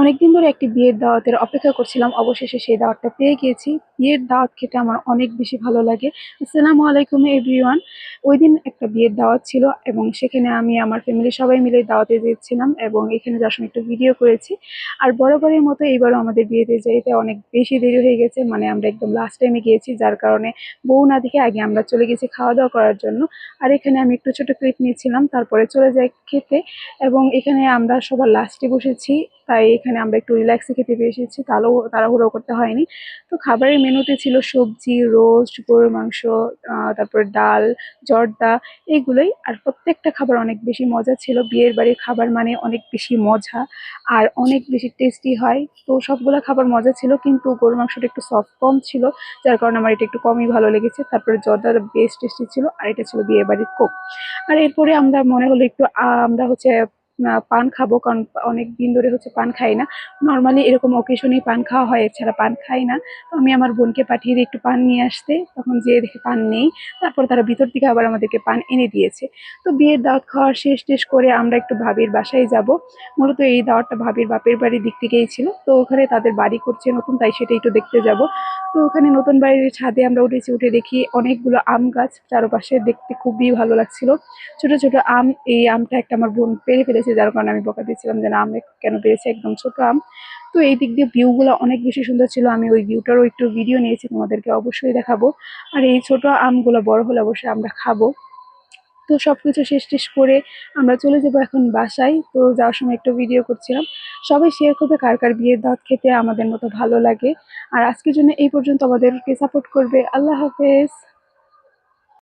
অনেকদিন ধরে একটি বিয়ের দাওয়াতের অপেক্ষা করছিলাম। অবশেষে সেই দাওয়াতটা পেয়ে গিয়েছি। বিয়ের দাওয়াত খেতে আমার অনেক বেশি ভালো লাগে। আসসালামু আলাইকুম এভরিওয়ান। ওইদিন একটা বিয়ের দাওয়াত ছিল এবং সেখানে আমি আমার ফ্যামিলির সবাই মিলে দাওয়াতে যেয়েছিলাম এবং এখানে যাওয়ার সময় একটু ভিডিও করেছি। আর বরাবরের মতো এইবারও আমাদের বিয়েতে যেতে অনেক বেশি দেরি হয়ে গেছে। মানে আমরা একদম লাস্ট টাইমে গিয়েছি, যার কারণে বউ না দেখে আগে আমরা চলে গেছি খাওয়া দাওয়া করার জন্য। আর এখানে আমি একটু ছোট ক্লিপ নিয়েছিলাম, তারপরে চলে যাই খেতে। এবং এখানে আমরা সবার লাস্টে বসেছি, তাই এখানে আমরা একটু রিল্যাক্সে খেতে পেয়েছি, তাড়াহুড়ো করতে হয়নি। তো খাবারের মেনুতে ছিল সবজি, রোস্ট, গরুর মাংস, তারপরে ডাল, জর্দা, এইগুলোই। আর প্রত্যেকটা খাবার অনেক বেশি মজা ছিল। বিয়ের বাড়ির খাবার মানে অনেক বেশি মজা আর অনেক বেশি টেস্টি হয়। তো সবগুলা খাবার মজা ছিল, কিন্তু গরুর মাংসটা একটু সফট কম ছিল, যার কারণে আমার এটা একটু কমই ভালো লেগেছে। তারপরে জর্দাটা বেশ টেস্টি ছিল, আর এটা ছিল বিয়ে বাড়ির কোক। আর এরপরে আমরা মনে হলো একটু আমরা হচ্ছে পান খাবো, কারণ অনেক দিন ধরে হচ্ছে পান খাই না। নর্মালি এরকম অকেশনেই পান খাওয়া হয়, এছাড়া পান খাই না। তো আমি আমার বোনকে পাঠিয়ে দিই একটু পান নিয়ে আসতে, তখন যেয়ে দেখি পান নেই। তারপর তারা ভিতর থেকে আবার আমাদেরকে পান এনে দিয়েছে। তো বিয়ের দাওয়াত খাওয়া শেষ টেস করে আমরা একটু ভাবির বাসায় যাব। মূলত এই দাওয়াতটা ভাবির বাপের বাড়ির দিক থেকেই ছিল, তো ওখানে তাদের বাড়ি করছে নতুন, তাই সেটা একটু দেখতে যাব। তো ওখানে নতুন বাড়ির ছাদে আমরা উঠেছি, উঠে দেখি অনেকগুলো আম গাছ চারপাশে, দেখতে খুবই ভালো লাগছিল। ছোট ছোট আম, এই আমটা একটা আমার বোন পেড়ে ফেলেছে, যার কারণে আমি বকা দিচ্ছিলাম যে না, আম কেন পেরেছে, একদম ছোট আম। তো এই দিক দিয়ে ভিউগুলো অনেক বেশি সুন্দর ছিল। আমি ওই ভিউটারও একটু ভিডিও নিয়েছি, তোমাদেরকে অবশ্যই দেখাবো। আর এই ছোট আমগুলো বড় হলে অবশ্যই আমরা খাবো। তো সবকিছু শেষ টেস করে আমরা চলে যাবো এখন বাসায়। তো যাওয়ার সময় একটু ভিডিও করছিলাম। সবাই শেয়ার করবে কার কার বিয়ের দাওয়াত খেতে আমাদের মতো ভালো লাগে। আর আজকের জন্য এই পর্যন্ত, আমাদেরকে সাপোর্ট করবে। আল্লাহ হাফেজ।